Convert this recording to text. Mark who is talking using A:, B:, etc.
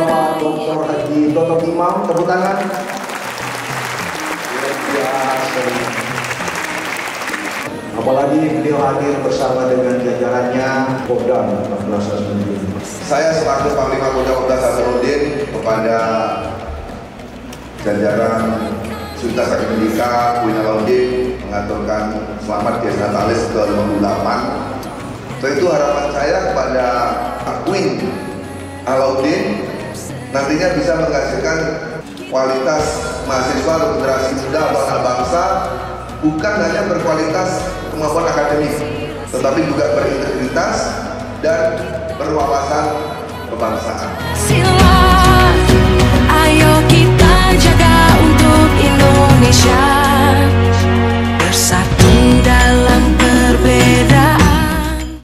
A: Bapak Dr. Haji Toto Imam, tepuk tangan. Luar biasa. Apalagi beliau hadir bersama dengan jajarannya Kodam 14 Hasanuddin.
B: Saya selaku Panglima Kodam 14 Hasanuddin kepada jajaran Universitas Akademika Queen Alauddin mengaturkan selamat Dies Natalis ke-58. Itu harapan saya kepada Queen Alauddin nantinya bisa menghasilkan kualitas mahasiswa atau generasi muda atau anak bangsa, bukan hanya berkualitas kemampuan akademik, tetapi juga berintegritas dan berwawasan kebangsaan.